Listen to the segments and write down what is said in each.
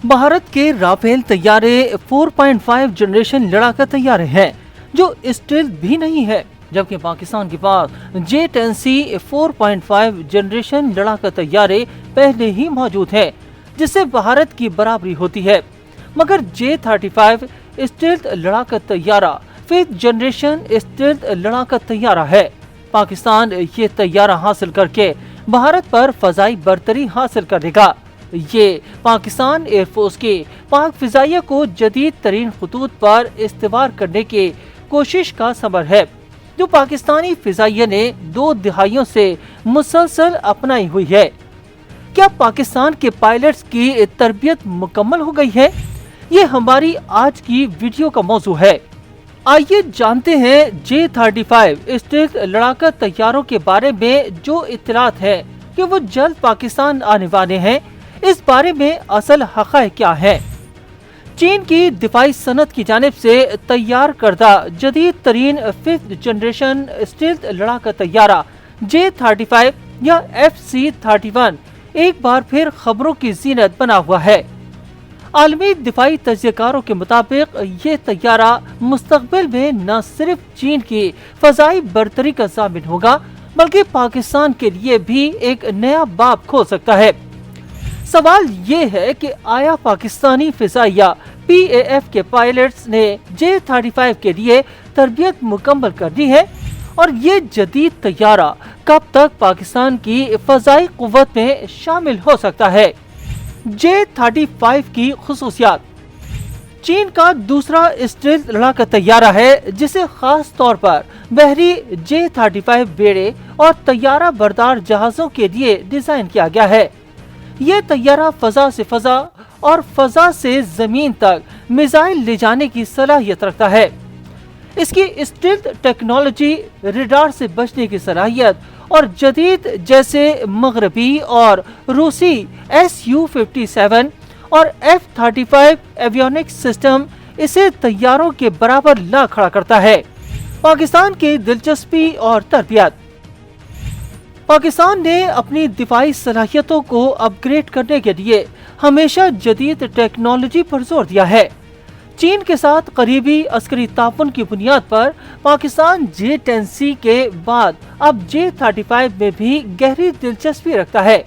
भारत के राफेल तैयारे 4.5 जनरेशन लड़ाका तैयारे हैं जो स्टील्थ भी नहीं है, जबकि पाकिस्तान के पास J-10C 4.5 जनरेशन लड़ाका तैयारे पहले ही मौजूद हैं, जिससे भारत की बराबरी होती है। मगर J-35 स्टील्थ लड़ाका तैयारा 5th जनरेशन स्टील्थ लड़ाका तैयारा है। पाकिस्तान ये तैयारा हासिल करके भारत पर फजाई बरतरी हासिल करेगा। ये पाकिस्तान एयरफोर्स के पाक फिजाइया को जदीद तरीन खतूत पर इस्तेवार करने की कोशिश का समर है, जो पाकिस्तानी फिजाइया ने 2 दिहाइयों से मुसलसल अपनाई हुई है। क्या पाकिस्तान के पायलट्स की तरबियत मुकम्मल हो गई है? ये हमारी आज की वीडियो का मौजू है। आइए जानते हैं J-35 स्टील्थ लड़ाका तैयारों के बारे में जो इत्तलात है कि वो जल्द पाकिस्तान आने वाले हैं। इस बारे में असल हक़ाइक़ क्या है? चीन की दिफाई सनत की जानिब से तैयार करदा जदीद तरीन 5th जनरेशन स्टील्थ लड़ाका तैयारा J-35 या FC-31 एक बार फिर खबरों की ज़ीनत बना हुआ है। आलमी दिफाई तज्ज़ियाकारों के मुताबिक ये तैयारा मुस्तक़बिल में न सिर्फ चीन की फ़ज़ाई बरतरी का ज़ामिन होगा, बल्कि पाकिस्तान के लिए भी एक नया बाब खोल सकता है। सवाल ये है कि आया पाकिस्तानी फिजाइया PAF के पायलट्स ने J-35 के लिए तरबियत मुकम्मल कर दी है, और ये जदीद तैयारा कब तक पाकिस्तान की फ़ज़ाई क़ुव्वत में शामिल हो सकता है? J-35 की खुसूसियात। चीन का दूसरा स्टील्थ लड़ाका तैयारा है, जिसे खास तौर पर बहरी J-35 बेड़े और तैयारा बरदार जहाज़ों के लिए डिज़ाइन किया गया है। ये तैयारा फ़ज़ा से फ़ज़ा और फ़ज़ा से ज़मीन तक मिसाइल ले जाने की सलाहियत रखता है। इसकी स्टील्थ टेक्नोलॉजी, रेडार से बचने की सलाहियत और जदीद जैसे मगरबी और रूसी Su-57 और F-35 एवियोनिक्स सिस्टम इसे तैयारों के बराबर ला खड़ा करता है। पाकिस्तान की दिलचस्पी और तरबियत। पाकिस्तान ने अपनी दिफाई सलाहियतों को अपग्रेड करने के लिए हमेशा जदीद टेक्नोलॉजी पर जोर दिया है। चीन के साथ करीबी अस्करी ताउन की बुनियाद पर पाकिस्तान J-10C के बाद अब J-35 में भी गहरी दिलचस्पी रखता है।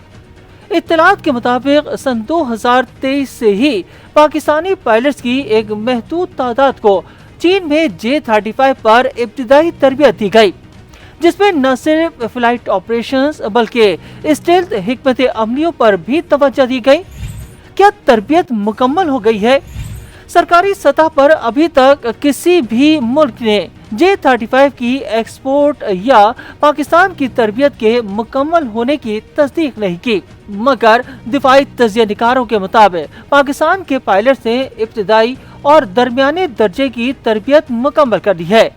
इत्तलात के मुताबिक सन 2023 से ही पाकिस्तानी पायलट्स की एक महदूद तादाद को चीन में J-35 पर इब्तिदाई तरबियत दी गई, जिसमें न सिर्फ फ्लाइट ऑपरेशंस बल्कि स्टील्थ हिकमत अमलियों पर भी तवज्जो दी गई। क्या तरबियत मुकम्मल हो गई है? सरकारी सतह पर अभी तक किसी भी मुल्क ने J-35 की एक्सपोर्ट या पाकिस्तान की तरबियत के मुकम्मल होने की तस्दीक नहीं की, मगर दिफाई तज्ज़ियाकारों के मुताबिक पाकिस्तान के पायलट ने इब्तिदाई और दरमियाने दर्जे की तरबियत मुकम्मल कर दी है।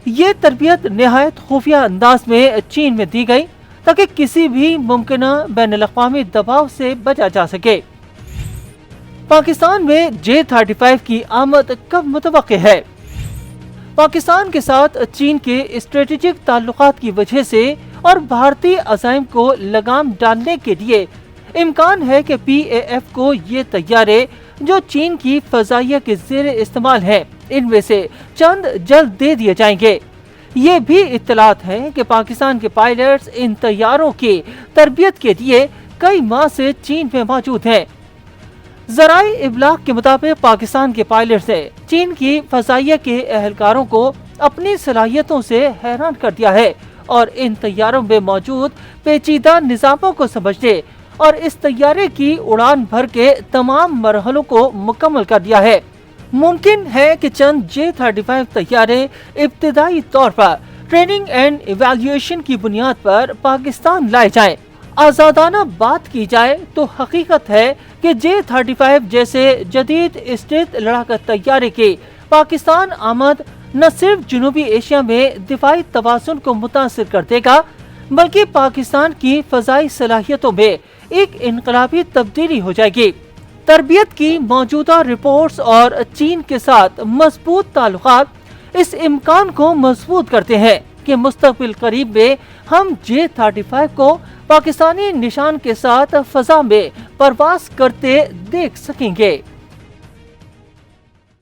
ये तरबियत निहायत खुफिया अंदाज में चीन में दी गई, ताकि किसी भी मुमकिन बैनुल-अक़वामी दबाव से बचा जा सके। पाकिस्तान में J-35 की आमद कब मुतवक्किल है? पाकिस्तान के साथ चीन के स्ट्रेटेजिक ताल्लुकात की वजह से और भारतीय अज़ाइम को लगाम डालने के लिए इम्कान है कि PAF को ये तैयारे जो चीन की फ़ज़ाइया के ज़ेर इस्तेमाल हैं, इनमें से चंद जल्द दे दिए जाएंगे। ये भी इत्तलात है कि पाकिस्तान के पायलट्स इन तैयारों की तरबियत के लिए कई माह से चीन में मौजूद हैं। ज़राए इबलाग के मुताबिक पाकिस्तान के पायलट्स ने चीन की फ़ज़ाइया के एहलकारों को अपनी सलाहियतों से हैरान कर दिया है और इन तैयारों में मौजूद पेचीदा निज़ामों को समझने और इस तैयारे की उड़ान भर के तमाम मरहलों को मुकम्मल कर दिया है। मुमकिन है कि चंद J-35 तैयारे इब्तिदाई तौर पर ट्रेनिंग एंड इवैल्यूएशन की बुनियाद पर पाकिस्तान लाए जाएं। आज़ादाना बात की जाए तो हकीकत है कि J-35 जैसे जदीद स्टील्थ लड़ाका तैयारे की पाकिस्तान आमद न सिर्फ जनूबी एशिया में दिफाई तवाज़ुन को मुतासिर कर देगा, बल्कि पाकिस्तान की फ़ज़ाई सलाहियतों में एक इनकलाबी तब्दीली हो जाएगी। तरबियत की मौजूदा रिपोर्ट्स और चीन के साथ मजबूत ताल्लुकात इस इम्कान को मजबूत करते हैं کہ مستقبل قریب میں ہم J-35 کو پاکستانی نشان کے ساتھ فضا میں پرواز کرتے دیکھ سکیں گے۔